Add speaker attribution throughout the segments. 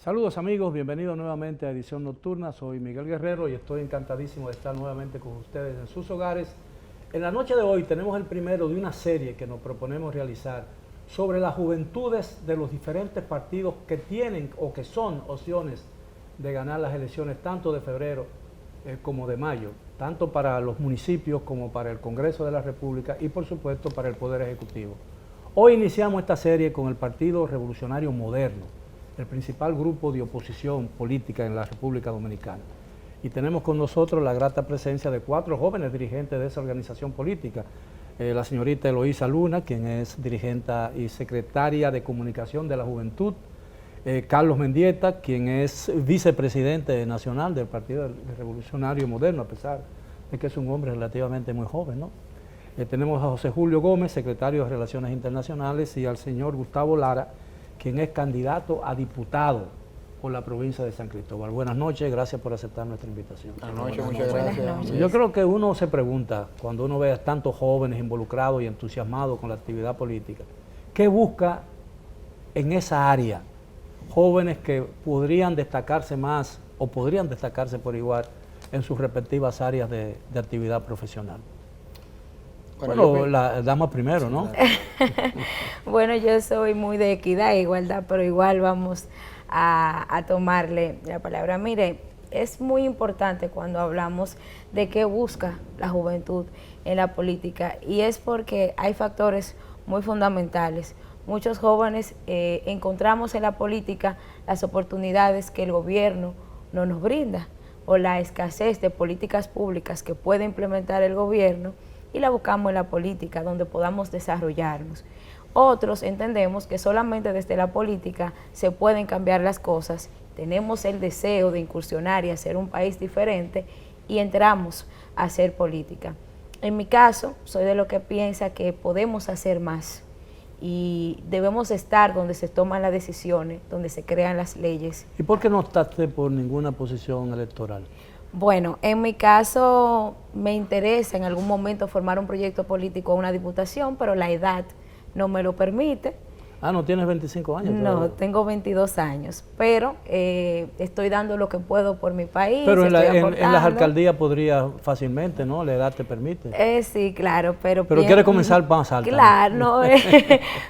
Speaker 1: Saludos amigos, bienvenidos nuevamente a Edición Nocturna. Soy Miguel Guerrero y estoy encantadísimo de estar nuevamente con ustedes en sus hogares. En la noche de hoy tenemos el primero de una serie que nos proponemos realizar sobre las juventudes de los diferentes partidos que tienen o que son opciones de ganar las elecciones tanto de febrero como de mayo, tanto para los municipios como para el Congreso de la República y por supuesto para el Poder Ejecutivo. Hoy iniciamos esta serie con el Partido Revolucionario Moderno, el principal grupo de oposición política en la República Dominicana. Y tenemos con nosotros la grata presencia de 4 jóvenes dirigentes de esa organización política. La señorita Eloísa Luna, quien es dirigente y secretaria de Comunicación de la Juventud. Carlos Mendieta, quien es vicepresidente nacional del Partido Revolucionario Moderno, a pesar de que es un hombre relativamente muy joven, ¿no? Tenemos a José Julio Gómez, secretario de Relaciones Internacionales, y al señor Gustavo Lara, quien es candidato a diputado por la provincia de San Cristóbal. Buenas noches, gracias por aceptar nuestra invitación.
Speaker 2: Buenas noches, muchas gracias.
Speaker 1: Yo creo que uno se pregunta, cuando uno ve a tantos jóvenes involucrados y entusiasmados con la actividad política, ¿qué busca en esa área? Jóvenes que podrían destacarse más o podrían destacarse por igual en sus respectivas áreas de actividad profesional. Bueno, la dama primero, ¿no?
Speaker 3: Bueno, yo soy muy de equidad e igualdad, pero igual vamos a tomarle la palabra. Mire, es muy importante cuando hablamos de qué busca la juventud en la política, y es porque hay factores muy fundamentales. Muchos jóvenes encontramos en la política las oportunidades que el gobierno no nos brinda, o la escasez de políticas públicas que puede implementar el gobierno, y la buscamos en la política, donde podamos desarrollarnos. Otros entendemos que solamente desde la política se pueden cambiar las cosas, tenemos el deseo de incursionar y hacer un país diferente, y entramos a hacer política. En mi caso, soy de los que piensa que podemos hacer más, y debemos estar donde se toman las decisiones, donde se crean las leyes.
Speaker 1: ¿Y por qué no optaste por ninguna posición electoral?
Speaker 3: Bueno, en mi caso me interesa en algún momento formar un proyecto político o una diputación, pero la edad no me lo permite.
Speaker 1: Ah, ¿no tienes 25 años?
Speaker 3: No, tengo 22 años, pero estoy dando lo que puedo por mi país.
Speaker 1: Pero en las alcaldías podría fácilmente, ¿no? La edad te permite.
Speaker 3: Sí, claro, pero
Speaker 1: quieres comenzar más alta.
Speaker 3: Claro, no,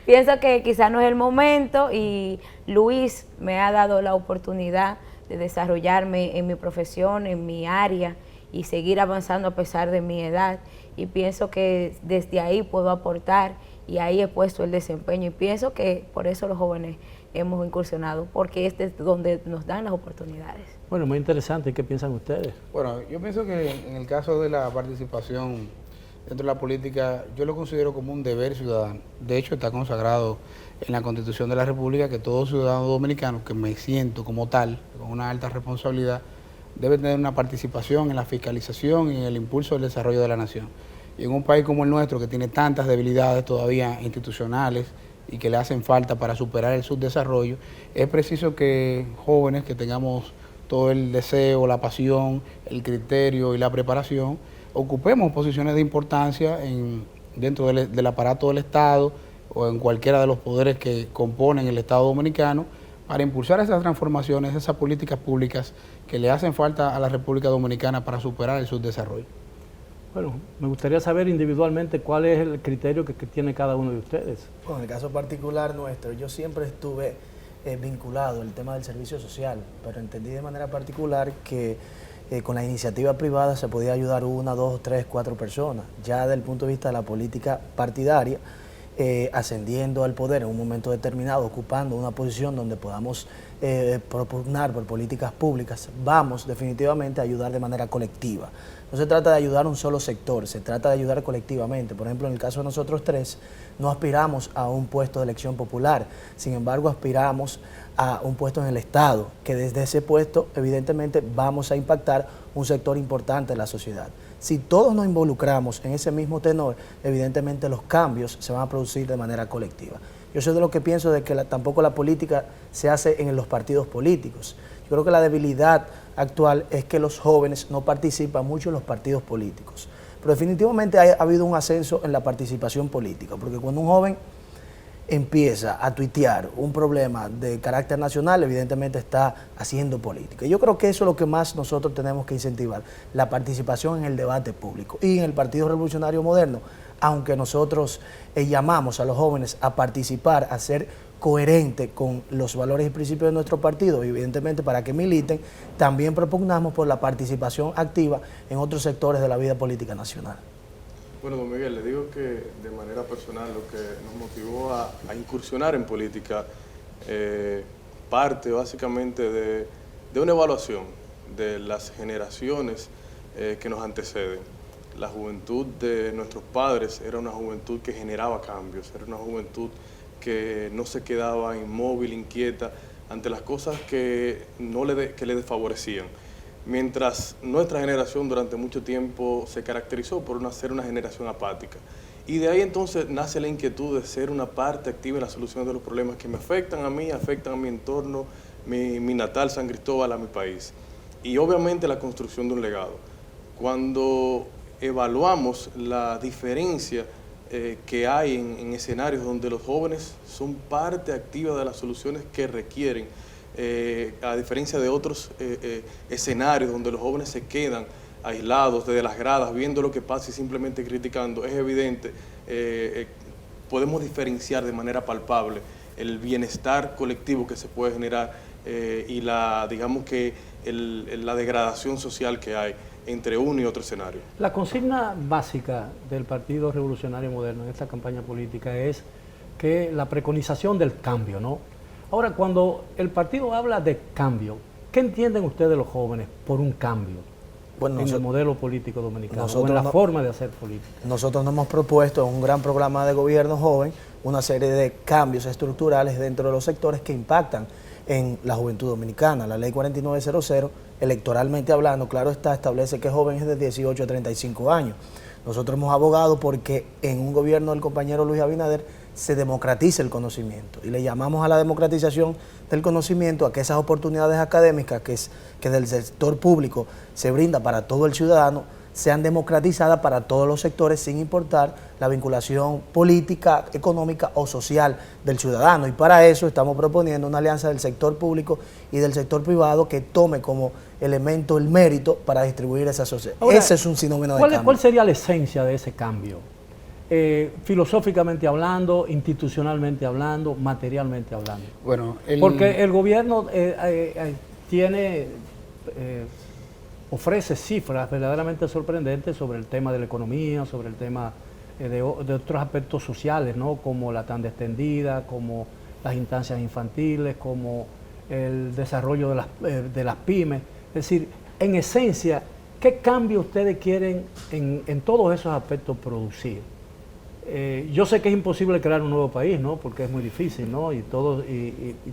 Speaker 3: pienso que quizás no es el momento, y Luis me ha dado la oportunidad de desarrollarme en mi profesión, en mi área, y seguir avanzando a pesar de mi edad, y pienso que desde ahí puedo aportar, y ahí he puesto el desempeño, y pienso que por eso los jóvenes hemos incursionado, porque este es donde nos dan las oportunidades.
Speaker 1: Bueno, muy interesante. ¿Qué piensan ustedes?
Speaker 2: Bueno, yo pienso que en el caso de la participación dentro de la política, yo lo considero como un deber ciudadano. De hecho, está consagrado en la Constitución de la República que todo ciudadano dominicano, que me siento como tal, con una alta responsabilidad, debe tener una participación en la fiscalización y en el impulso del desarrollo de la nación. Y en un país como el nuestro, que tiene tantas debilidades todavía institucionales y que le hacen falta para superar el subdesarrollo, es preciso que jóvenes que tengamos todo el deseo, la pasión, el criterio y la preparación, ocupemos posiciones de importancia dentro del aparato del Estado o en cualquiera de los poderes que componen el Estado dominicano, para impulsar esas transformaciones, esas políticas públicas que le hacen falta a la República Dominicana para superar el subdesarrollo.
Speaker 1: Bueno, me gustaría saber individualmente cuál es el criterio que tiene cada uno de ustedes.
Speaker 4: Bueno, en el caso particular nuestro, yo siempre estuve vinculado al tema del servicio social, pero entendí de manera particular que con la iniciativa privada se podía ayudar 1, 2, 3, 4 personas. Ya desde el punto de vista de la política partidaria, ascendiendo al poder en un momento determinado, ocupando una posición donde podamos propugnar por políticas públicas, vamos definitivamente a ayudar de manera colectiva. No se trata de ayudar a un solo sector, se trata de ayudar colectivamente. Por ejemplo, en el caso de nosotros 3, no aspiramos a un puesto de elección popular, sin embargo aspiramos a un puesto en el Estado, que desde ese puesto evidentemente vamos a impactar un sector importante de la sociedad. Si todos nos involucramos en ese mismo tenor, evidentemente los cambios se van a producir de manera colectiva. Yo soy de lo que pienso de que tampoco la política se hace en los partidos políticos. Yo creo que la debilidad actual es que los jóvenes no participan mucho en los partidos políticos. Pero definitivamente ha habido un ascenso en la participación política, porque cuando un joven empieza a tuitear un problema de carácter nacional, evidentemente está haciendo política. Yo creo que eso es lo que más nosotros tenemos que incentivar, la participación en el debate público. Y en el Partido Revolucionario Moderno, aunque nosotros llamamos a los jóvenes a participar, a ser coherente con los valores y principios de nuestro partido, evidentemente para que militen, también propugnamos por la participación activa en otros sectores de la vida política nacional.
Speaker 5: Bueno, don Miguel, le digo que de manera personal lo que nos motivó a incursionar en política parte básicamente de una evaluación de las generaciones que nos anteceden. La juventud de nuestros padres era una juventud que generaba cambios, era una juventud que no se quedaba inmóvil, inquieta ante las cosas que le desfavorecían. Mientras nuestra generación durante mucho tiempo se caracterizó por ser una generación apática. Y de ahí entonces nace la inquietud de ser una parte activa en la solución de los problemas que me afectan a mí, afectan a mi entorno, mi natal San Cristóbal, a mi país. Y obviamente la construcción de un legado. Cuando evaluamos la diferencia que hay en escenarios donde los jóvenes son parte activa de las soluciones que requieren, a diferencia de otros escenarios donde los jóvenes se quedan aislados desde las gradas, viendo lo que pasa y simplemente criticando, es evidente, podemos diferenciar de manera palpable el bienestar colectivo que se puede generar y la degradación social que hay entre uno y otro escenario.
Speaker 1: La consigna básica del Partido Revolucionario Moderno en esta campaña política es que la preconización del cambio, ¿no? Ahora, cuando el partido habla de cambio, ¿qué entienden ustedes los jóvenes por un cambio en el modelo político dominicano o en la forma de hacer política?
Speaker 4: Nosotros nos hemos propuesto en un gran programa de gobierno joven una serie de cambios estructurales dentro de los sectores que impactan en la juventud dominicana. La ley 4900, electoralmente hablando, claro está, establece que jóvenes de 18 a 35 años. Nosotros hemos abogado porque en un gobierno del compañero Luis Abinader se democratice el conocimiento y le llamamos a la democratización del conocimiento a que esas oportunidades académicas que del sector público se brinda para todo el ciudadano sean democratizadas para todos los sectores sin importar la vinculación política, económica o social del ciudadano. Y para eso estamos proponiendo una alianza del sector público y del sector privado que tome como elemento el mérito para distribuir esa sociedad.
Speaker 1: Ahora,
Speaker 4: ese es un sinónimo de cambio.
Speaker 1: ¿Cuál sería la esencia de ese cambio? Filosóficamente hablando, institucionalmente hablando, materialmente hablando.
Speaker 2: Bueno,
Speaker 1: porque el gobierno ofrece cifras verdaderamente sorprendentes sobre el tema de la economía, sobre el tema de otros aspectos sociales, ¿no? Como la tanda extendida, como las instancias infantiles, como el desarrollo de las pymes. Es decir, en esencia, ¿qué cambio ustedes quieren en todos esos aspectos producir? Yo sé que es imposible crear un nuevo país, ¿no? Porque es muy difícil, ¿no? Y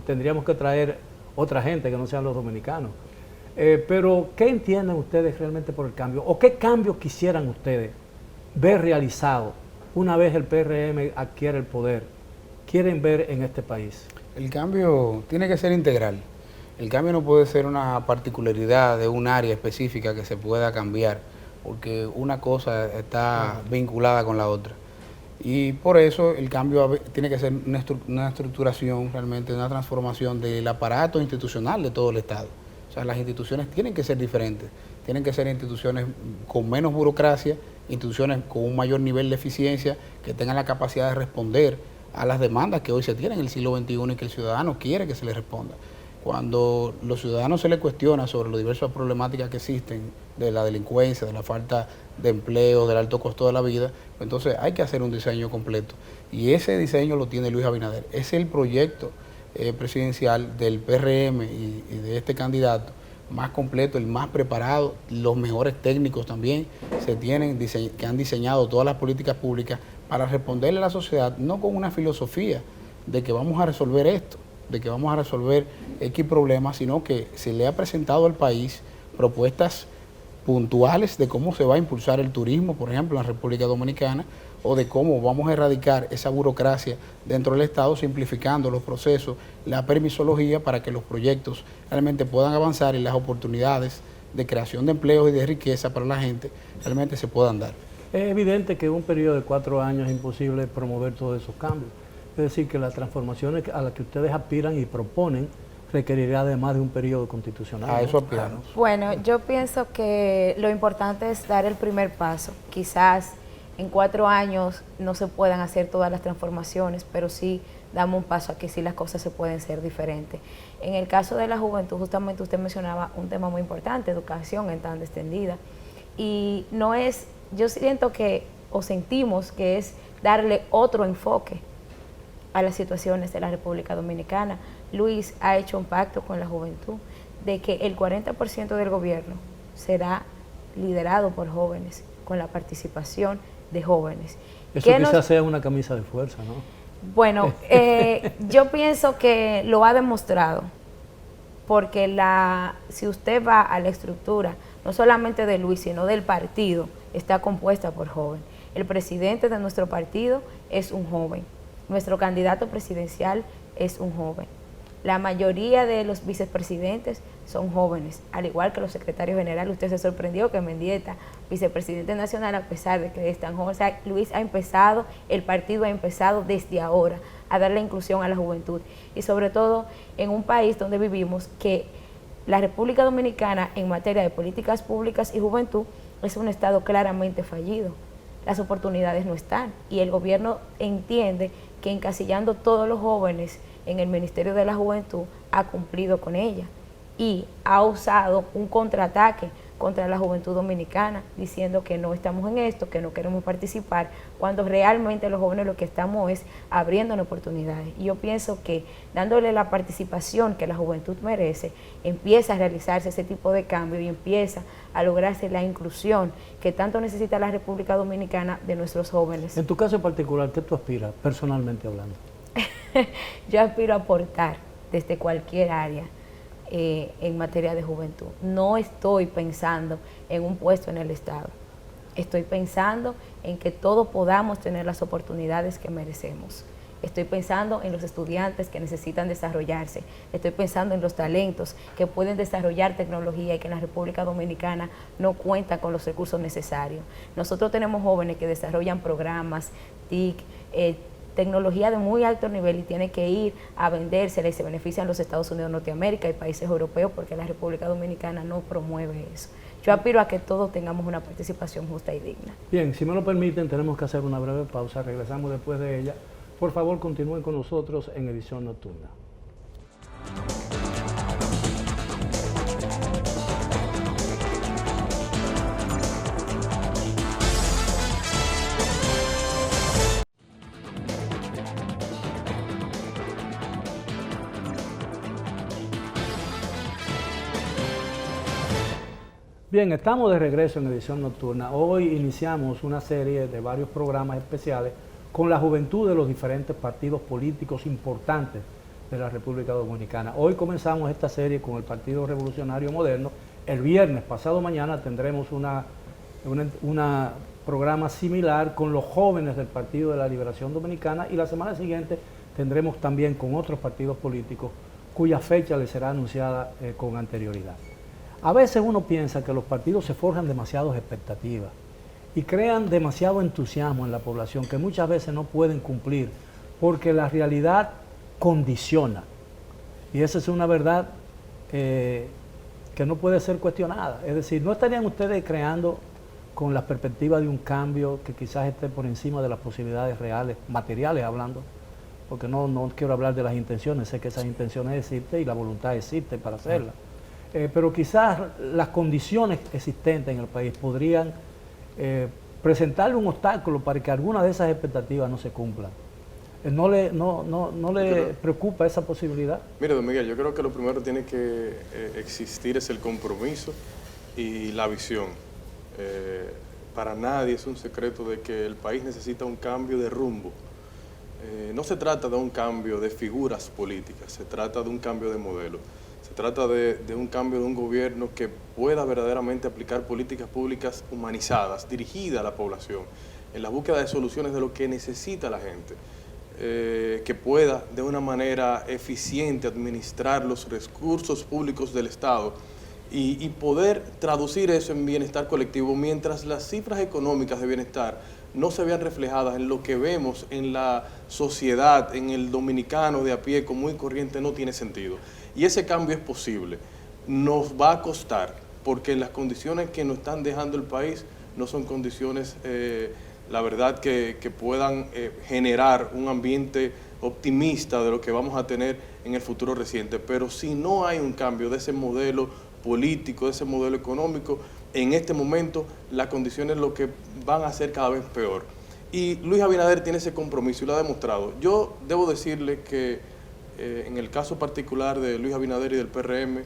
Speaker 1: tendríamos que traer otra gente que no sean los dominicanos. Pero, ¿qué entienden ustedes realmente por el cambio? ¿O qué cambios quisieran ustedes ver realizados una vez el PRM adquiere el poder? ¿Quieren ver en este país?
Speaker 2: El cambio tiene que ser integral. El cambio no puede ser una particularidad de un área específica que se pueda cambiar, porque una cosa está vinculada con la otra. Y por eso el cambio tiene que ser una estructuración, realmente una transformación del aparato institucional de todo el Estado. O sea, las instituciones tienen que ser diferentes, tienen que ser instituciones con menos burocracia, instituciones con un mayor nivel de eficiencia, que tengan la capacidad de responder a las demandas que hoy se tienen en el siglo XXI y que el ciudadano quiere que se les responda. Cuando los ciudadanos se les cuestiona sobre las diversas problemáticas que existen, de la delincuencia, de la falta de empleo, del alto costo de la vida, pues entonces hay que hacer un diseño completo. Y ese diseño lo tiene Luis Abinader. Es el proyecto presidencial del PRM y de este candidato más completo, el más preparado, los mejores técnicos también se tienen, que han diseñado todas las políticas públicas para responderle a la sociedad, no con una filosofía de que vamos a resolver esto, de que vamos a resolver X problemas, sino que se le ha presentado al país propuestas puntuales de cómo se va a impulsar el turismo, por ejemplo, en la República Dominicana, o de cómo vamos a erradicar esa burocracia dentro del Estado, simplificando los procesos, la permisología para que los proyectos realmente puedan avanzar y las oportunidades de creación de empleos y de riqueza para la gente realmente se puedan dar.
Speaker 1: Es evidente que en un periodo de 4 años es imposible promover todos esos cambios, Es decir, que las transformaciones a las que ustedes aspiran y proponen requerirá además de un periodo constitucional.
Speaker 2: A
Speaker 1: ¿no?
Speaker 2: eso aspiramos.
Speaker 3: Bueno, yo pienso que lo importante es dar el primer paso. Quizás en 4 años no se puedan hacer todas las transformaciones, pero sí damos un paso a que sí las cosas se pueden ser diferentes. En el caso de la juventud, justamente usted mencionaba un tema muy importante, educación en tan extendida. Y no es, yo siento que, o sentimos que es darle otro enfoque a las situaciones de la República Dominicana. Luis ha hecho un pacto con la juventud de que el 40% del gobierno será liderado por jóvenes, con la participación de jóvenes.
Speaker 1: Eso quizás sea una camisa de fuerza, ¿no?
Speaker 3: Bueno, yo pienso que lo ha demostrado, porque si usted va a la estructura, no solamente de Luis, sino del partido, está compuesta por jóvenes. El presidente de nuestro partido es un joven. Nuestro candidato presidencial es un joven. La mayoría de los vicepresidentes son jóvenes, al igual que los secretarios generales. Usted se sorprendió que Mendieta, vicepresidente nacional, a pesar de que es tan joven. O sea, Luis ha empezado, el partido ha empezado desde ahora a dar la inclusión a la juventud. Y sobre todo en un país donde vivimos que la República Dominicana en materia de políticas públicas y juventud es un estado claramente fallido. Las oportunidades no están y el gobierno entiende que encasillando todos los jóvenes en el Ministerio de la Juventud ha cumplido con ella y ha usado un contraataque contra la juventud dominicana diciendo que no estamos en esto, que no queremos participar, cuando realmente los jóvenes lo que estamos es abriendo oportunidades. Y yo pienso que dándole la participación que la juventud merece, empieza a realizarse ese tipo de cambio y empieza a lograrse la inclusión que tanto necesita la República Dominicana de nuestros jóvenes.
Speaker 1: En tu caso en particular, ¿qué tú aspiras, personalmente hablando?
Speaker 3: Yo aspiro a aportar desde cualquier área en materia de juventud. No estoy pensando en un puesto en el Estado. Estoy pensando en que todos podamos tener las oportunidades que merecemos. Estoy pensando en los estudiantes que necesitan desarrollarse. Estoy pensando en los talentos que pueden desarrollar tecnología y que en la República Dominicana no cuenta con los recursos necesarios. Nosotros tenemos jóvenes que desarrollan programas, TIC, tecnología de muy alto nivel y tiene que ir a vendérsela y se benefician los Estados Unidos de Norteamérica y países europeos porque la República Dominicana no promueve eso. Yo aspiro a que todos tengamos una participación justa y digna.
Speaker 1: Bien, si me lo permiten, tenemos que hacer una breve pausa. Regresamos después de ella. Por favor, continúen con nosotros en Edición Nocturna. Bien, estamos de regreso en Edición Nocturna. Hoy iniciamos una serie de varios programas especiales con la juventud de los diferentes partidos políticos importantes de la República Dominicana. Hoy comenzamos esta serie con el Partido Revolucionario Moderno. El viernes, pasado mañana, tendremos una programa similar con los jóvenes del Partido de la Liberación Dominicana y la semana siguiente tendremos también con otros partidos políticos cuya fecha les será anunciada con anterioridad. A veces uno piensa que los partidos se forjan demasiadas expectativas y crean demasiado entusiasmo en la población que muchas veces no pueden cumplir porque la realidad condiciona. Y esa es una verdad que no puede ser cuestionada. Es decir, ¿no estarían ustedes creando con la perspectiva de un cambio que quizás esté por encima de las posibilidades reales, materiales hablando? Porque no quiero hablar de las intenciones, sé que esas intenciones existen y la voluntad existe para hacerlas. Pero quizás las condiciones existentes en el país podrían presentarle un obstáculo para que alguna de esas expectativas no se cumplan. ¿No le preocupa esa posibilidad?
Speaker 5: Mire, don Miguel, yo creo que lo primero tiene que existir es el compromiso y la visión. Para nadie es un secreto de que el país necesita un cambio de rumbo. No se trata de un cambio de figuras políticas, se trata de un cambio de modelo. Se trata de un cambio de un gobierno que pueda verdaderamente aplicar políticas públicas humanizadas, dirigidas a la población, en la búsqueda de soluciones de lo que necesita la gente, que pueda de una manera eficiente administrar los recursos públicos del Estado y poder traducir eso en bienestar colectivo, mientras las cifras económicas de bienestar no se vean reflejadas en lo que vemos en la sociedad, en el dominicano de a pie común y corriente, no tiene sentido. Y ese cambio es posible. Nos va a costar, porque las condiciones que nos están dejando el país no son condiciones, la verdad, que puedan generar un ambiente optimista de lo que vamos a tener en el futuro reciente. Pero si no hay un cambio de ese modelo político, de ese modelo económico, en este momento las condiciones lo que van a ser cada vez peor. Y Luis Abinader tiene ese compromiso y lo ha demostrado. Yo debo decirle que en el caso particular de Luis Abinader y del PRM,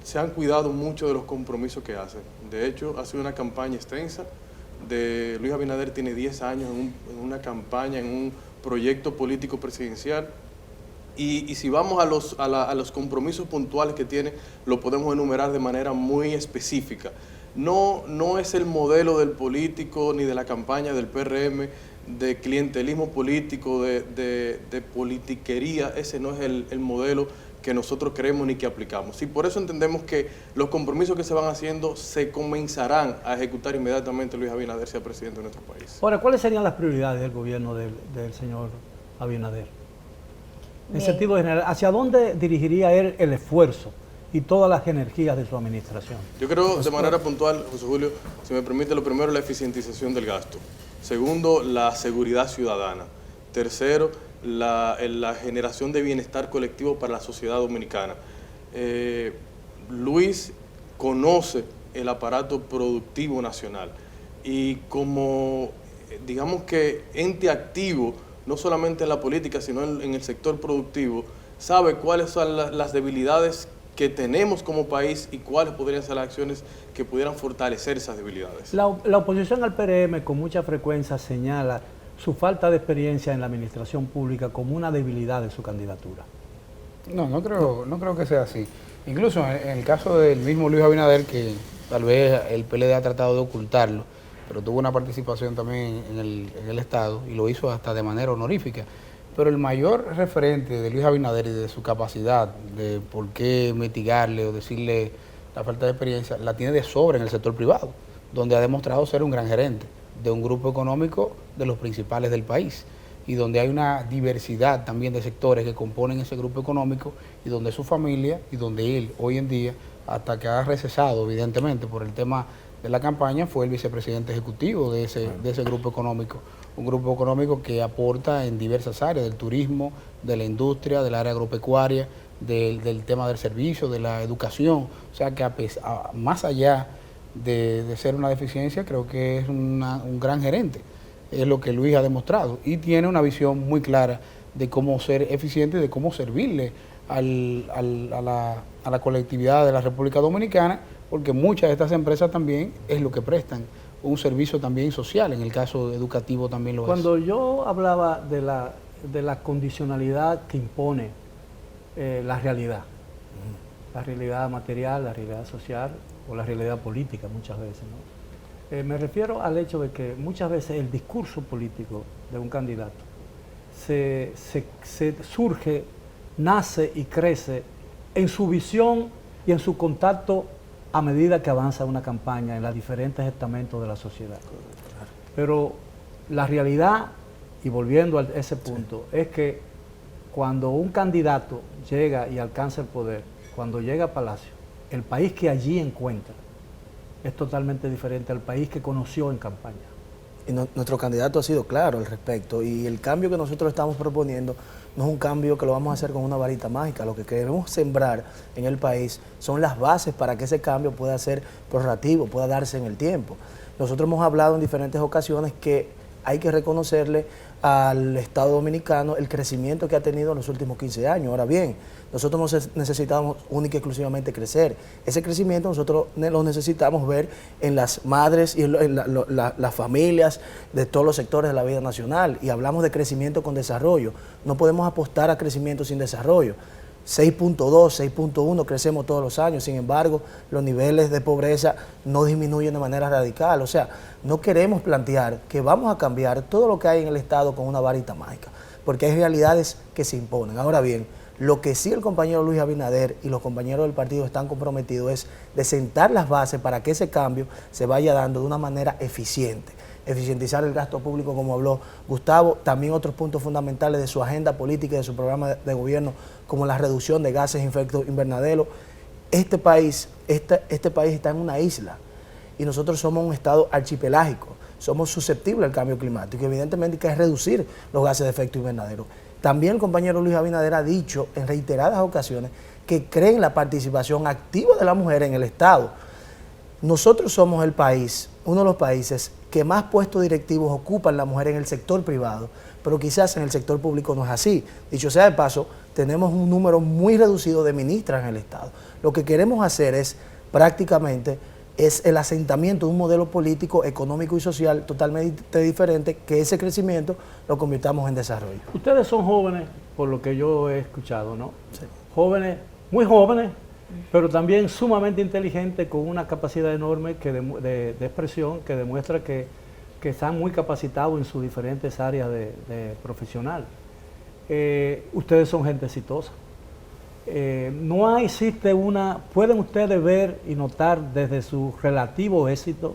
Speaker 5: se han cuidado mucho de los compromisos que hacen. De hecho, ha sido una campaña extensa. Luis Abinader tiene 10 años en una campaña, en un proyecto político presidencial. Y si vamos a los compromisos puntuales que tiene, lo podemos enumerar de manera muy específica. No es el modelo del político ni de la campaña del PRM, de clientelismo político, de politiquería. Ese no es el modelo que nosotros creemos ni que aplicamos. Y por eso entendemos que los compromisos que se van haciendo se comenzarán a ejecutar inmediatamente Luis Abinader sea presidente de nuestro país.
Speaker 1: Ahora, ¿cuáles serían las prioridades del gobierno del señor Abinader? En sentido general, ¿hacia dónde dirigiría él el esfuerzo y todas las energías de su administración?
Speaker 5: Yo creo, de manera puntual, José Julio, si me permite, lo primero, la eficientización del gasto. Segundo, la seguridad ciudadana. Tercero, la generación de bienestar colectivo para la sociedad dominicana. Luis conoce el aparato productivo nacional y como, digamos que ente activo, no solamente en la política, sino en el sector productivo, sabe cuáles son las debilidades que tenemos como país y cuáles podrían ser las acciones que pudieran fortalecer esas debilidades.
Speaker 1: La oposición al PRM con mucha frecuencia señala su falta de experiencia en la administración pública como una debilidad de su candidatura.
Speaker 2: No creo que sea así. Incluso en el caso del mismo Luis Abinader, que tal vez el PLD ha tratado de ocultarlo, pero tuvo una participación también en el Estado y lo hizo hasta de manera honorífica. Pero el mayor referente de Luis Abinader y de su capacidad de por qué mitigarle o decirle la falta de experiencia, la tiene de sobra en el sector privado, donde ha demostrado ser un gran gerente de un grupo económico de los principales del país y donde hay una diversidad también de sectores que componen ese grupo económico y donde su familia y donde él hoy en día, hasta que ha recesado evidentemente por el tema de la campaña, fue el vicepresidente ejecutivo de ese grupo económico, un grupo económico que aporta en diversas áreas, del turismo, de la industria, del área agropecuaria, del tema del servicio, de la educación, o sea que más allá de ser una deficiencia, creo que es un gran gerente, es lo que Luis ha demostrado y tiene una visión muy clara de cómo ser eficiente y de cómo servirle a la colectividad de la República Dominicana, porque muchas de estas empresas también es lo que prestan un servicio también social, en el caso educativo también lo es.
Speaker 1: Cuando yo hablaba de la condicionalidad que impone la realidad material, la realidad social o la realidad política muchas veces, ¿no? Me refiero al hecho de que muchas veces el discurso político de un candidato surge, nace y crece en su visión y en su contacto a medida que avanza una campaña en los diferentes estamentos de la sociedad. Pero la realidad, y volviendo a ese punto, es que cuando un candidato llega y alcanza el poder, cuando llega a Palacio, el país que allí encuentra es totalmente diferente al país que conoció en campaña.
Speaker 4: Y nuestro candidato ha sido claro al respecto, y el cambio que nosotros estamos proponiendo no es un cambio que lo vamos a hacer con una varita mágica. Lo que queremos sembrar en el país son las bases para que ese cambio pueda ser prorrogativo, pueda darse en el tiempo. Nosotros hemos hablado en diferentes ocasiones que hay que reconocerle al Estado Dominicano el crecimiento que ha tenido en los últimos 15 años. Ahora bien, nosotros no necesitamos única y exclusivamente crecer. Ese crecimiento nosotros lo necesitamos ver en las madres y en las familias de todos los sectores de la vida nacional. Y hablamos de crecimiento con desarrollo. No podemos apostar a crecimiento sin desarrollo. 6.2, 6.1 crecemos todos los años, sin embargo, los niveles de pobreza no disminuyen de manera radical. O sea, no queremos plantear que vamos a cambiar todo lo que hay en el Estado con una varita mágica, porque hay realidades que se imponen. Ahora bien, Lo que sí el compañero Luis Abinader y los compañeros del partido están comprometidos es de sentar las bases para que ese cambio se vaya dando de una manera eficiente. Eficientizar el gasto público, como habló Gustavo, también otros puntos fundamentales de su agenda política y de su programa de gobierno, como la reducción de gases de efecto invernadero. Este país está en una isla y nosotros somos un estado archipelágico, somos susceptibles al cambio climático y evidentemente hay que reducir los gases de efecto invernadero. También el compañero Luis Abinader ha dicho en reiteradas ocasiones que cree en la participación activa de la mujer en el Estado. Nosotros somos el país, uno de los países que más puestos directivos ocupan la mujer en el sector privado, pero quizás en el sector público no es así. Dicho sea de paso, tenemos un número muy reducido de ministras en el Estado. Lo que queremos hacer es prácticamente el asentamiento de un modelo político, económico y social totalmente diferente, que ese crecimiento lo convirtamos en desarrollo.
Speaker 1: Ustedes son jóvenes, por lo que yo he escuchado, ¿no?
Speaker 4: Sí.
Speaker 1: Jóvenes, muy jóvenes, pero también sumamente inteligentes, con una capacidad enorme de expresión que demuestra que están muy capacitados en sus diferentes áreas de profesional. Ustedes son gente exitosa. No existe pueden ustedes ver y notar desde su relativo éxito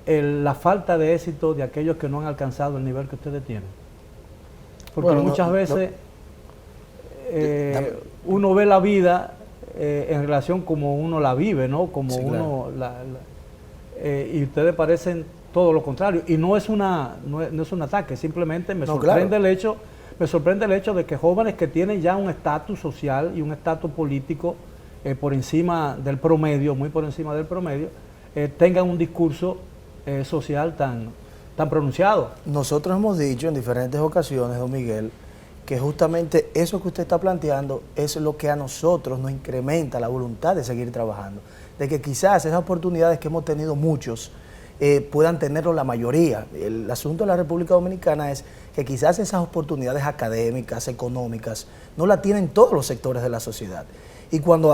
Speaker 1: la falta de éxito de aquellos que no han alcanzado el nivel que ustedes tienen. Porque
Speaker 4: Bueno,
Speaker 1: muchas veces uno ve la vida en relación como uno la vive, ¿no? Como
Speaker 4: Sí,
Speaker 1: uno y ustedes parecen todo lo contrario. Y no es un ataque, simplemente me sorprende el hecho de que jóvenes que tienen ya un estatus social y un estatus político por encima del promedio, muy por encima del promedio, tengan un discurso social tan pronunciado.
Speaker 4: Nosotros hemos dicho en diferentes ocasiones, don Miguel, que justamente eso que usted está planteando es lo que a nosotros nos incrementa la voluntad de seguir trabajando, de que quizás esas oportunidades que hemos tenido muchos puedan tenerlo la mayoría. El asunto de la República Dominicana es que quizás esas oportunidades académicas, económicas, no la tienen todos los sectores de la sociedad. Y cuando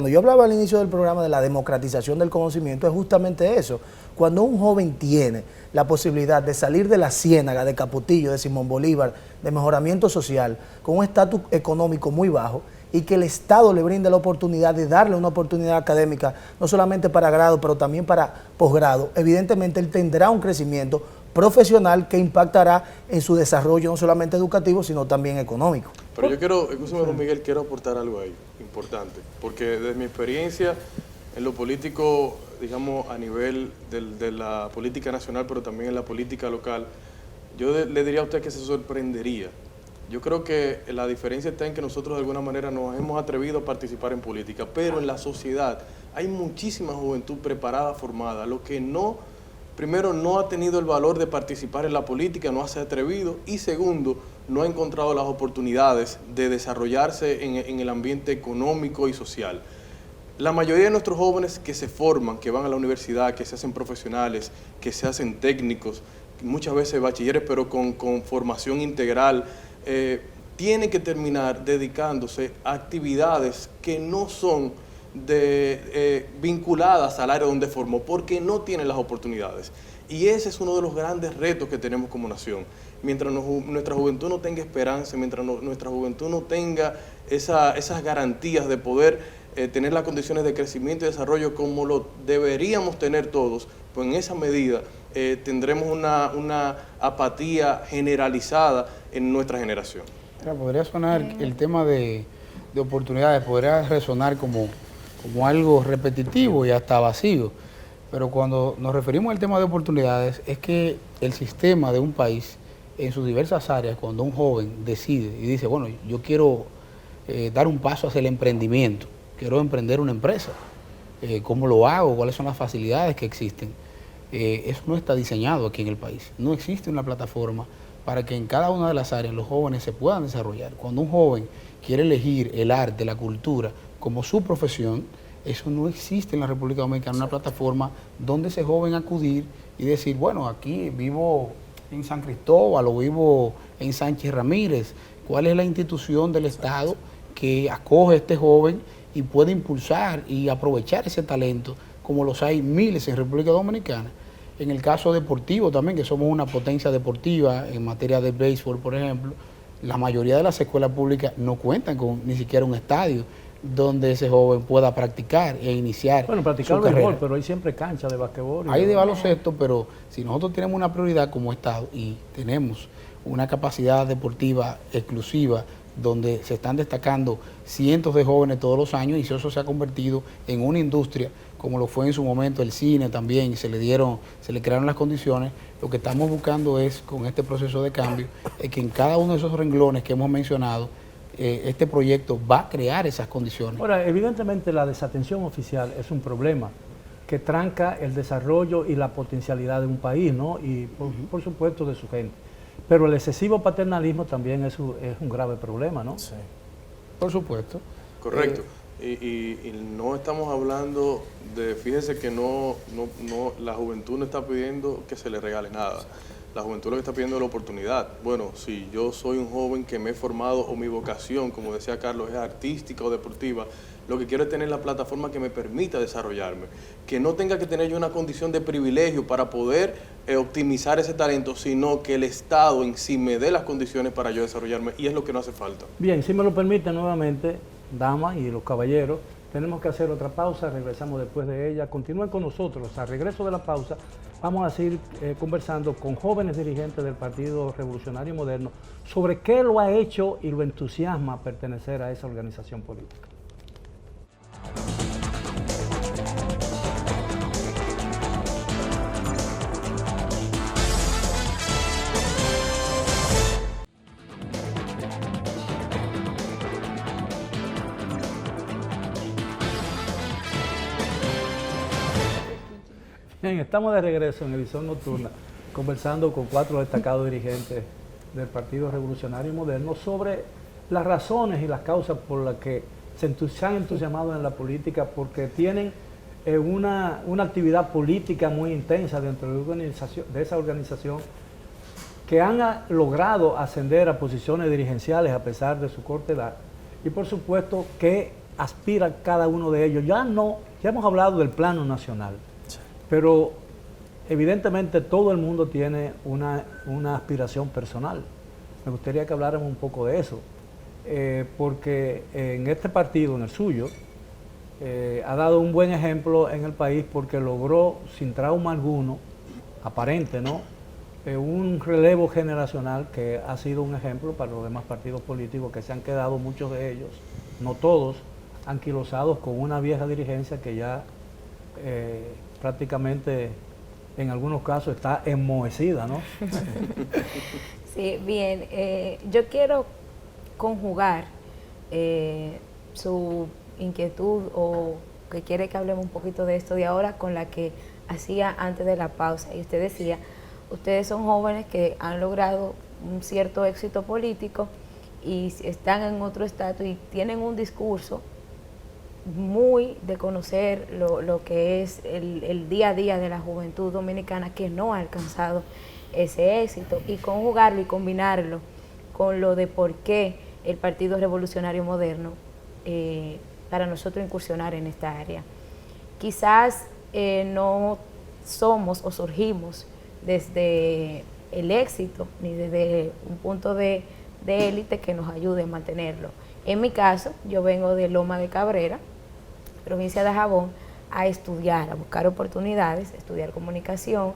Speaker 4: yo hablaba al inicio del programa de la democratización del conocimiento, es justamente eso. Cuando un joven tiene la posibilidad de salir de la ciénaga de Capotillo, de Simón Bolívar, de mejoramiento social, con un estatus económico muy bajo, y que el Estado le brinde la oportunidad de darle una oportunidad académica, no solamente para grado, pero también para posgrado, evidentemente él tendrá un crecimiento profesional que impactará en su desarrollo no solamente educativo, sino también económico.
Speaker 5: Pero yo quiero, escúchame, don Miguel, quiero aportar algo ahí, importante, porque desde mi experiencia en lo político, digamos, a nivel de la política nacional, pero también en la política local, yo le diría a usted que se sorprendería. Yo creo que la diferencia está en que nosotros de alguna manera nos hemos atrevido a participar en política, pero en la sociedad hay muchísima juventud preparada, formada, lo que primero no ha tenido el valor de participar en la política, no se ha atrevido, y segundo, no ha encontrado las oportunidades de desarrollarse en el ambiente económico y social. La mayoría de nuestros jóvenes que se forman, que van a la universidad, que se hacen profesionales, que se hacen técnicos, muchas veces bachilleres, pero con formación integral, tienen que terminar dedicándose a actividades que no son vinculadas al área donde formó, porque no tienen las oportunidades. Y ese es uno de los grandes retos que tenemos como nación. Mientras nuestra juventud no tenga esperanza, mientras nuestra juventud no tenga esas garantías de poder tener las condiciones de crecimiento y desarrollo como lo deberíamos tener todos, pues en esa medida tendremos una apatía generalizada en nuestra generación.
Speaker 2: Podría sonar el tema de oportunidades, podría resonar como algo repetitivo y hasta vacío, pero cuando nos referimos al tema de oportunidades es que el sistema de un país en sus diversas áreas, cuando un joven decide y dice, bueno, yo quiero dar un paso hacia el emprendimiento, quiero emprender una empresa, ¿cómo lo hago? ¿Cuáles son las facilidades que existen? Eso no está diseñado aquí en el país. No existe una plataforma para que en cada una de las áreas los jóvenes se puedan desarrollar. Cuando un joven quiere elegir el arte, la cultura como su profesión, eso no existe en la República Dominicana, una plataforma donde ese joven acudir y decir, bueno, aquí vivo en San Cristóbal o vivo en Sánchez Ramírez. ¿Cuál es la institución del Estado que acoge a este joven y puede impulsar y aprovechar ese talento, como los hay miles en República Dominicana? En el caso deportivo también, que somos una potencia deportiva en materia de béisbol, por ejemplo, La mayoría de las escuelas públicas no cuentan con ni siquiera un estadio donde ese joven pueda practicar e iniciar
Speaker 1: Bueno, practicar
Speaker 2: su
Speaker 1: béisbol,
Speaker 2: carrera.
Speaker 1: pero hay siempre cancha de basquetbol.
Speaker 2: Hay de baloncesto, pero si nosotros tenemos una prioridad como Estado y tenemos una capacidad deportiva exclusiva donde se están destacando cientos de jóvenes todos los años, y eso se ha convertido en una industria, como lo fue en su momento el cine también, y se le crearon las condiciones. Lo que estamos buscando es, con este proceso de cambio, es que en cada uno de esos renglones que hemos mencionado, este proyecto va a crear esas condiciones.
Speaker 1: Ahora, evidentemente la desatención oficial es un problema que tranca el desarrollo y la potencialidad de un país, ¿no? Y por supuesto de su gente. Pero el excesivo paternalismo también es un grave problema, ¿no?
Speaker 4: Sí.
Speaker 2: Por supuesto.
Speaker 5: Correcto. Y no estamos hablando de, fíjense que la juventud no está pidiendo que se le regale nada. La juventud lo que está pidiendo es la oportunidad. Bueno, si yo soy un joven que me he formado o mi vocación, como decía Carlos, es artística o deportiva, lo que quiero es tener la plataforma que me permita desarrollarme. Que no tenga que tener yo una condición de privilegio para poder optimizar ese talento, sino que el Estado en sí me dé las condiciones para yo desarrollarme, y es lo que no hace falta.
Speaker 1: Bien, si me lo permiten nuevamente, damas y los caballeros, tenemos que hacer otra pausa, regresamos después de ella. Continúen con nosotros. Al regreso de la pausa vamos a seguir conversando con jóvenes dirigentes del Partido Revolucionario Moderno sobre qué lo ha hecho y lo entusiasma pertenecer a esa organización política. Bien, estamos de regreso en Edición Nocturna, conversando con 4 destacados dirigentes del Partido Revolucionario Moderno sobre las razones y las causas por las que se han entusiasmado en la política, porque tienen una actividad política muy intensa dentro de esa organización, que han logrado ascender a posiciones dirigenciales a pesar de su corta edad, y por supuesto que aspiran cada uno de ellos. Ya hemos hablado del plano nacional, pero evidentemente todo el mundo tiene una aspiración personal. Me gustaría que habláramos un poco de eso, porque en este partido, en el suyo, ha dado un buen ejemplo en el país, porque logró, sin trauma alguno, aparente, ¿no?, un relevo generacional que ha sido un ejemplo para los demás partidos políticos, que se han quedado, muchos de ellos, no todos, anquilosados con una vieja dirigencia que ya prácticamente en algunos casos está enmohecida, ¿no?
Speaker 3: Sí, bien. Yo quiero conjugar su inquietud, o que quiere que hablemos un poquito de esto de ahora, con la que hacía antes de la pausa. Y usted decía, ustedes son jóvenes que han logrado un cierto éxito político y están en otro estatus y tienen un discurso muy de conocer lo que es el día a día de la juventud dominicana, que no ha alcanzado ese éxito, y conjugarlo y combinarlo con lo de por qué el Partido Revolucionario Moderno, para nosotros incursionar en esta área. Quizás no somos o surgimos desde el éxito ni desde un punto de élite que nos ayude a mantenerlo. En mi caso, yo vengo de Loma de Cabrera, provincia de Dajabón, a estudiar, a buscar oportunidades, a estudiar comunicación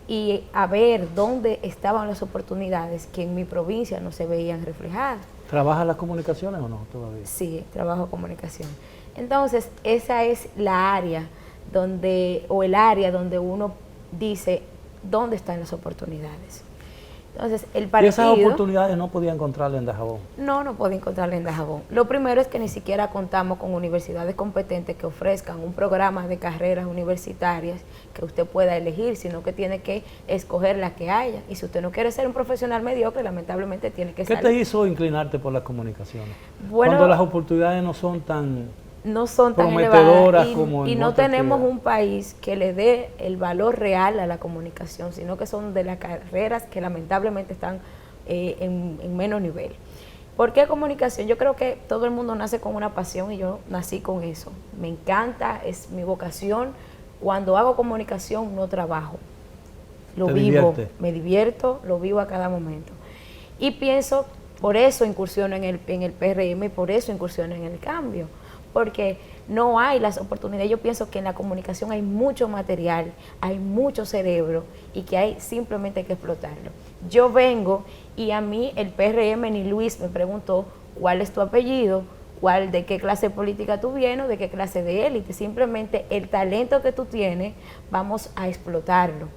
Speaker 3: y a ver dónde estaban las oportunidades que en mi provincia no se veían reflejadas.
Speaker 1: ¿Trabajas las comunicaciones o no todavía?
Speaker 3: Sí, trabajo comunicación. Entonces, esa es la área donde, o el área donde uno dice dónde están las oportunidades. Entonces, el partido...
Speaker 1: ¿Y esas oportunidades no podía encontrarlas en Dajabón?
Speaker 3: No podía encontrarlas en Dajabón. Lo primero es que ni siquiera contamos con universidades competentes que ofrezcan un programa de carreras universitarias que usted pueda elegir, sino que tiene que escoger la que haya. Y si usted no quiere ser un profesional mediocre, lamentablemente tiene que
Speaker 1: ¿Qué
Speaker 3: salir.
Speaker 1: te hizo inclinarte por las comunicaciones?
Speaker 3: Bueno,
Speaker 1: cuando las oportunidades no son tan
Speaker 3: elevadas
Speaker 1: como
Speaker 3: y
Speaker 1: en
Speaker 3: no
Speaker 1: otras
Speaker 3: tenemos
Speaker 1: actividades.
Speaker 3: un país que le dé el valor real a la comunicación, sino que son de las carreras que lamentablemente están en menos nivel. ¿Por qué comunicación? Yo creo que todo el mundo nace con una pasión y yo nací con eso. Me encanta, es mi vocación. Cuando hago comunicación no trabajo, lo
Speaker 1: ¿Te
Speaker 3: vivo,
Speaker 1: divierte?
Speaker 3: me divierto, lo vivo a cada momento. Y pienso Por eso incursiono en el PRM y por eso incursiono en el cambio, porque no hay las oportunidades. Yo pienso que en la comunicación hay mucho material, hay mucho cerebro y que hay simplemente que explotarlo. Yo vengo y a mí el PRM ni Luis me preguntó cuál es tu apellido, de qué clase política tú vienes, de qué clase de élite. Simplemente el talento que tú tienes, vamos a explotarlo.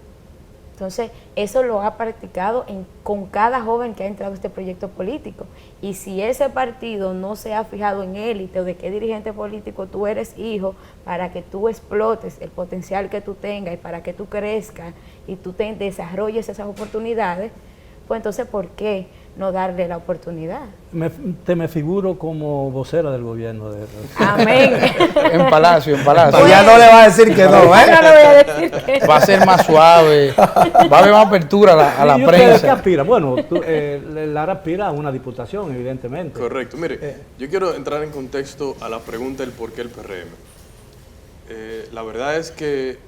Speaker 3: Entonces, eso lo ha practicado con cada joven que ha entrado a este proyecto político. Y si ese partido no se ha fijado en élite o de qué dirigente político tú eres hijo, para que tú explotes el potencial que tú tengas y para que tú crezcas y tú desarrolles esas oportunidades, pues entonces, ¿por qué no darle la oportunidad?
Speaker 1: Me figuro como vocera del gobierno.
Speaker 3: Amén.
Speaker 2: En Palacio.
Speaker 4: Pues ya no le va a decir que no,
Speaker 3: No le voy a decir que no.
Speaker 2: Va a ser más suave, va a haber más apertura a la
Speaker 1: ¿Y ustedes qué
Speaker 2: prensa.
Speaker 1: aspiran? Bueno, Lara aspira a una diputación, evidentemente.
Speaker 5: Correcto. Mire, yo quiero entrar en contexto a la pregunta del por qué el PRM. La verdad es que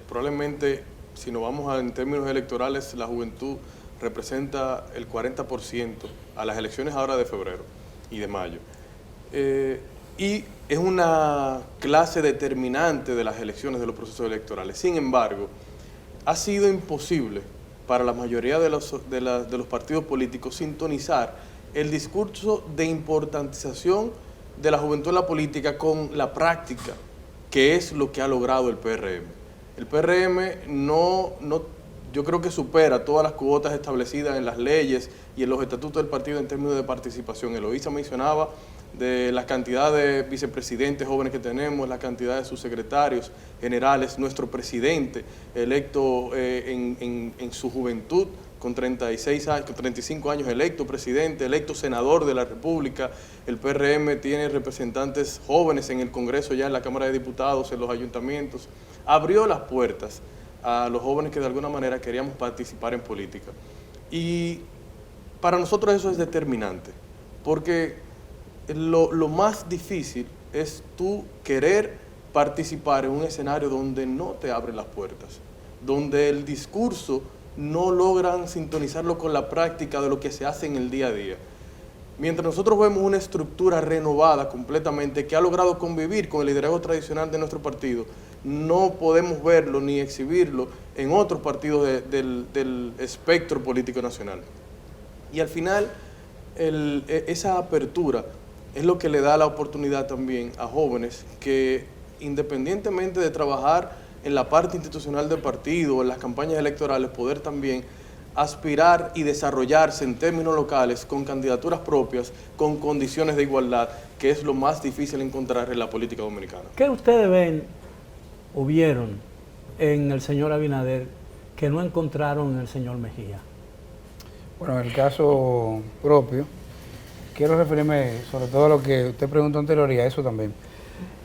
Speaker 5: probablemente, si nos vamos en términos electorales, la juventud representa el 40% a las elecciones ahora de febrero y de mayo. Y es una clase determinante de las elecciones, de los procesos electorales. Sin embargo, ha sido imposible para la mayoría de los partidos políticos sintonizar el discurso de importantización de la juventud en la política con la práctica, que es lo que ha logrado el PRM. El PRM yo creo que supera todas las cuotas establecidas en las leyes y en los estatutos del partido en términos de participación. Eloísa mencionaba de la cantidad de vicepresidentes jóvenes que tenemos, la cantidad de subsecretarios generales, nuestro presidente electo en su juventud, con 35 años electo presidente, electo senador de la República. El PRM tiene representantes jóvenes en el Congreso, ya en la Cámara de Diputados, en los ayuntamientos. Abrió las puertas a los jóvenes que de alguna manera queríamos participar en política. Y para nosotros eso es determinante, porque lo más difícil es tú querer participar en un escenario donde no te abren las puertas, donde el discurso no logran sintonizarlo con la práctica de lo que se hace en el día a día. Mientras nosotros vemos una estructura renovada completamente que ha logrado convivir con el liderazgo tradicional de nuestro partido, no podemos verlo ni exhibirlo en otros partidos del espectro político nacional. Y al final, esa apertura es lo que le da la oportunidad también a jóvenes que, independientemente de trabajar en la parte institucional del partido o en las campañas electorales, poder también aspirar y desarrollarse en términos locales con candidaturas propias, con condiciones de igualdad, que es lo más difícil encontrar en la política dominicana.
Speaker 1: ¿Qué ustedes ven o vieron en el señor Abinader que no encontraron en el señor Mejía?
Speaker 2: Bueno, en el caso propio, quiero referirme sobre todo a lo que usted preguntó anterior y a eso también.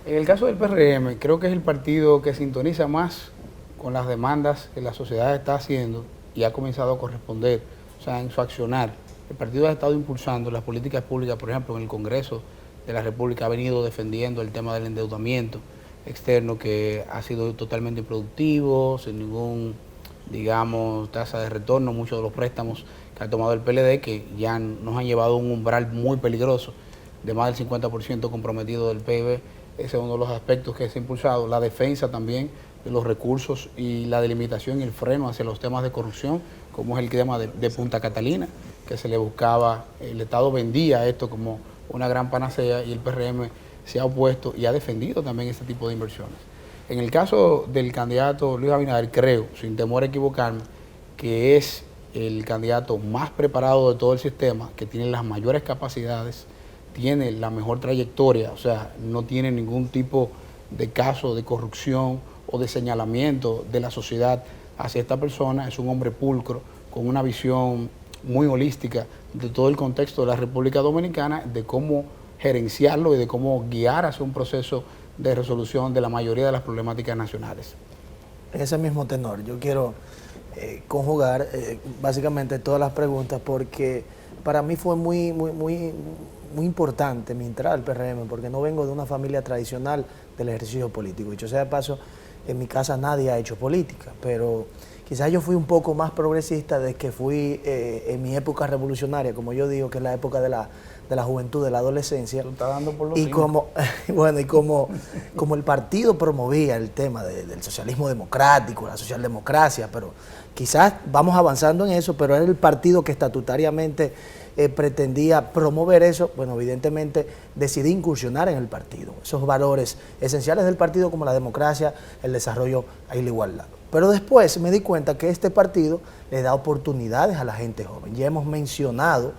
Speaker 2: En el caso del PRM, creo que es el partido que sintoniza más con las demandas que la sociedad está haciendo y ha comenzado a corresponder, o sea, en su accionar. El partido ha estado impulsando las políticas públicas, por ejemplo, en el Congreso de la República ha venido defendiendo el tema del endeudamiento externo, que ha sido totalmente improductivo, sin ningún, digamos, tasa de retorno, muchos de los préstamos que ha tomado el PLD, que ya nos han llevado a un umbral muy peligroso, de más del 50% comprometido del PIB. Ese es uno de los aspectos que se ha impulsado. La defensa también de los recursos y la delimitación y el freno hacia los temas de corrupción, como es el tema de Punta Catalina, que se le buscaba, el Estado vendía esto como una gran panacea y el PRM se ha opuesto y ha defendido también este tipo de inversiones. En el caso del candidato Luis Abinader, creo, sin temor a equivocarme, que es el candidato más preparado de todo el sistema, que tiene las mayores capacidades, tiene la mejor trayectoria, o sea, no tiene ningún tipo de caso de corrupción o de señalamiento de la sociedad hacia esta persona. Es un hombre pulcro, con una visión muy holística de todo el contexto de la República Dominicana, de cómo gerenciarlo y de cómo guiar hacia un proceso de resolución de la mayoría de las problemáticas nacionales.
Speaker 4: En ese mismo tenor, yo quiero conjugar básicamente todas las preguntas, porque para mí fue muy importante mi entrada al PRM, porque no vengo de una familia tradicional del ejercicio político. Dicho sea de paso, en mi casa nadie ha hecho política, pero Quizás yo fui un poco más progresista de que fui en mi época revolucionaria, como yo digo, que es la época de la juventud, de la adolescencia.
Speaker 2: Tú estás dando por los
Speaker 4: Y
Speaker 2: cinco.
Speaker 4: como, bueno, y como el partido promovía el tema del socialismo democrático, la socialdemocracia, pero quizás vamos avanzando en eso, pero era el partido que estatutariamente pretendía promover eso. Bueno, evidentemente decidí incursionar en el partido, esos valores esenciales del partido como la democracia, el desarrollo y la igualdad. Pero después me di cuenta que este partido le da oportunidades a la gente joven. Ya hemos mencionado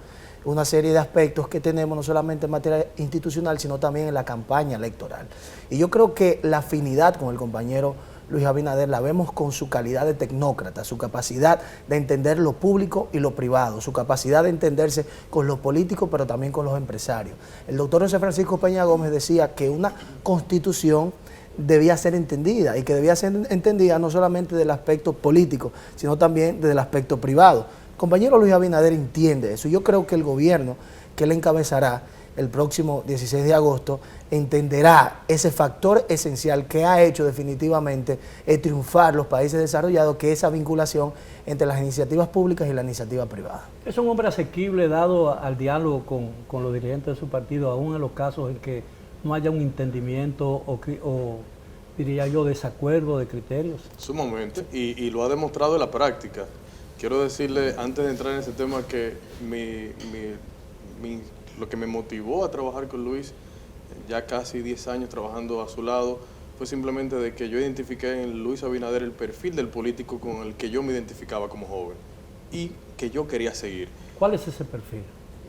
Speaker 4: una serie de aspectos que tenemos no solamente en materia institucional, sino también en la campaña electoral. Y yo creo que la afinidad con el compañero Luis Abinader la vemos con su calidad de tecnócrata, su capacidad de entender lo público y lo privado, su capacidad de entenderse con los políticos, pero también con los empresarios. El doctor José Francisco Peña Gómez decía que una constitución debía ser entendida, y que debía ser entendida no solamente del aspecto político, sino también desde el aspecto privado. El compañero Luis Abinader entiende eso. Yo creo que el gobierno que él encabezará el próximo 16 de agosto entenderá ese factor esencial que ha hecho definitivamente triunfar los países desarrollados, que es esa vinculación entre las iniciativas públicas y la iniciativa privada.
Speaker 1: Es un hombre asequible dado al diálogo con los dirigentes de su partido, aún en los casos en que no haya un entendimiento o diría yo, desacuerdo de criterios.
Speaker 5: Sumamente, y lo ha demostrado en la práctica. Quiero decirle, antes de entrar en ese tema, que lo que me motivó a trabajar con Luis, ya casi 10 años trabajando a su lado, fue simplemente de que yo identifiqué en Luis Abinader el perfil del político con el que yo me identificaba como joven y que yo quería seguir.
Speaker 1: ¿Cuál es ese perfil?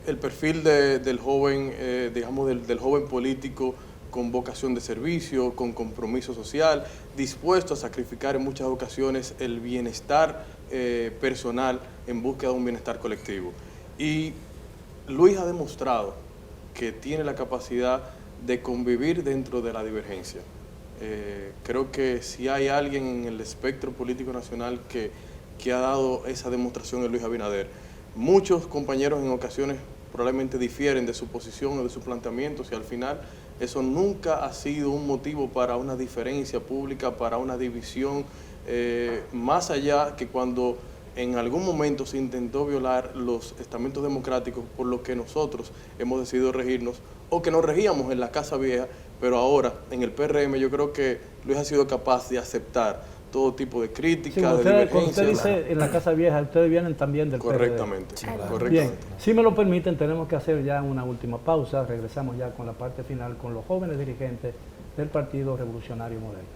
Speaker 5: El perfil del joven, digamos, del joven político con vocación de servicio, con compromiso social, dispuesto a sacrificar en muchas ocasiones el bienestar personal en búsqueda de un bienestar colectivo. Y Luis ha demostrado que tiene la capacidad de convivir dentro de la divergencia. Creo que si hay alguien en el espectro político nacional que ha dado esa demostración es Luis Abinader. Muchos compañeros en ocasiones probablemente difieren de su posición o de sus planteamientos, y al final eso nunca ha sido un motivo para una diferencia pública, para una división, más allá que cuando en algún momento se intentó violar los estamentos democráticos por los que nosotros hemos decidido regirnos, o que nos regíamos en la Casa Vieja, pero ahora en el PRM yo creo que Luis ha sido capaz de aceptar todo tipo de críticas,
Speaker 1: Sí,
Speaker 5: de divergencias.
Speaker 1: cuando usted dice en la Casa Vieja, ustedes vienen también del
Speaker 5: Correctamente,
Speaker 1: PRD.
Speaker 5: correctamente.
Speaker 1: Bien, si me lo permiten, tenemos que hacer ya una última pausa. Regresamos ya con la parte final con los jóvenes dirigentes del Partido Revolucionario Moderno.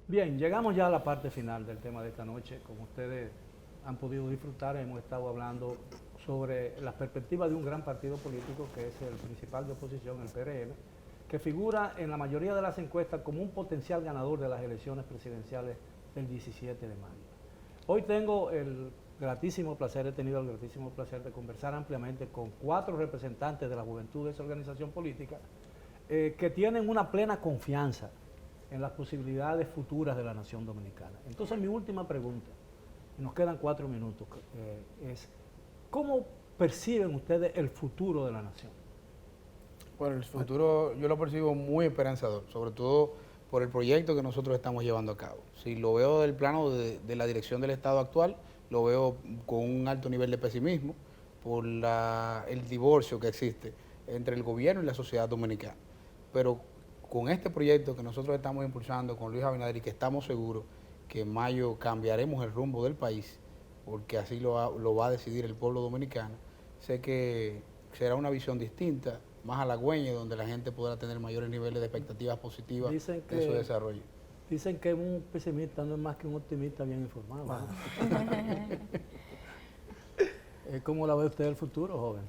Speaker 1: Bien, llegamos ya a la parte final del tema de esta noche. Como ustedes han podido disfrutar, hemos estado hablando sobre las perspectivas de un gran partido político que es el principal de oposición, el PRM, que figura en la mayoría de las encuestas como un potencial ganador de las elecciones presidenciales del 17 de mayo. Hoy tengo el gratísimo placer, he tenido el gratísimo placer de conversar ampliamente con 4 representantes de la juventud de esa organización política que tienen una plena confianza en las posibilidades futuras de la nación dominicana. Entonces mi última pregunta, y nos quedan 4 minutos, es ¿cómo perciben ustedes el futuro de la nación?
Speaker 2: Bueno, el futuro yo lo percibo muy esperanzador, sobre todo por el proyecto que nosotros estamos llevando a cabo. Si lo veo del plano de la dirección del Estado actual, lo veo con un alto nivel de pesimismo por el divorcio que existe entre el gobierno y la sociedad dominicana. Pero con este proyecto que nosotros estamos impulsando con Luis Abinader, y que estamos seguros que en mayo cambiaremos el rumbo del país, porque así lo va a decidir el pueblo dominicano, sé que será una visión distinta, más halagüeña, donde la gente podrá tener mayores niveles de expectativas positivas en su desarrollo.
Speaker 1: Dicen que un pesimista no es más que un optimista bien informado, ¿no? ¿Cómo la ve usted el futuro, joven?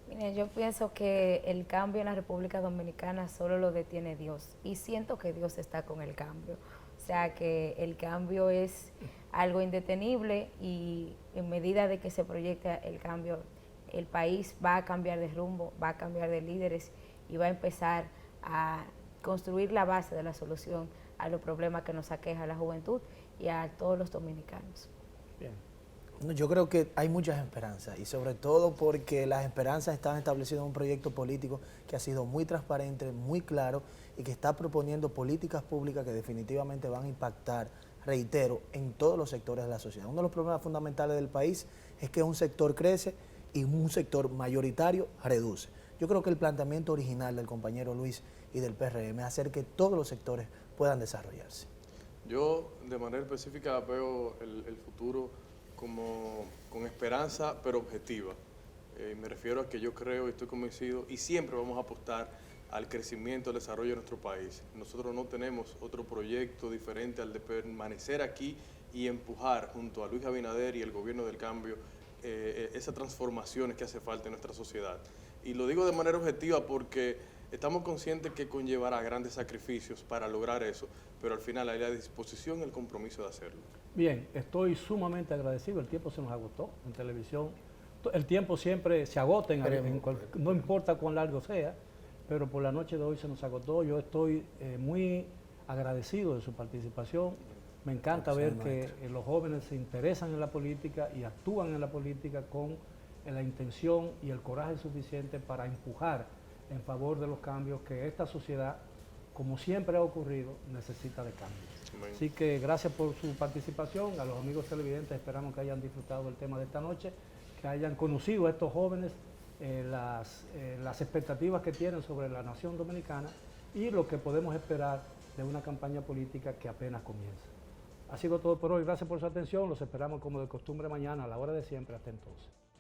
Speaker 3: Mire, yo pienso que el cambio en la República Dominicana solo lo detiene Dios, y siento que Dios está con el cambio. O sea que el cambio es algo indetenible, y en medida de que se proyecta el cambio, el país va a cambiar de rumbo, va a cambiar de líderes y va a empezar a construir la base de la solución a los problemas que nos aqueja a la juventud y a todos los dominicanos.
Speaker 1: Bien.
Speaker 4: No, yo creo que hay muchas esperanzas y sobre todo porque las esperanzas están establecidas en un proyecto político que ha sido muy transparente, muy claro y que está proponiendo políticas públicas que definitivamente van a impactar, reitero, en todos los sectores de la sociedad. Uno de los problemas fundamentales del país es que un sector crece y un sector mayoritario reduce. Yo creo que el planteamiento original del compañero Luis y del PRM es hacer que todos los sectores puedan desarrollarse.
Speaker 5: Yo de manera específica veo el futuro como con esperanza pero objetiva. Me refiero a que yo creo y estoy convencido y siempre vamos a apostar al crecimiento, al desarrollo de nuestro país. Nosotros no tenemos otro proyecto diferente al de permanecer aquí y empujar junto a Luis Abinader y el gobierno del cambio esas transformaciones que hace falta en nuestra sociedad. Y lo digo de manera objetiva porque estamos conscientes que conllevará grandes sacrificios para lograr eso, pero al final hay la disposición y el compromiso de hacerlo.
Speaker 1: Bien, estoy sumamente agradecido. El tiempo se nos agotó en televisión. El tiempo siempre se agota, no importa cuán largo sea, pero por la noche de hoy se nos agotó. Yo estoy muy agradecido de su participación. Me encanta ver que los jóvenes se interesan en la política y actúan en la política con la intención y el coraje suficiente para empujar en favor de los cambios que esta sociedad, como siempre ha ocurrido, necesita de cambios. Así que gracias por su participación. A los amigos televidentes esperamos que hayan disfrutado del tema de esta noche, que hayan conocido a estos jóvenes, las expectativas que tienen sobre la nación dominicana y lo que podemos esperar de una campaña política que apenas comienza. Ha sido todo por hoy. Gracias por su atención. Los esperamos como de costumbre mañana a la hora de siempre. Hasta entonces.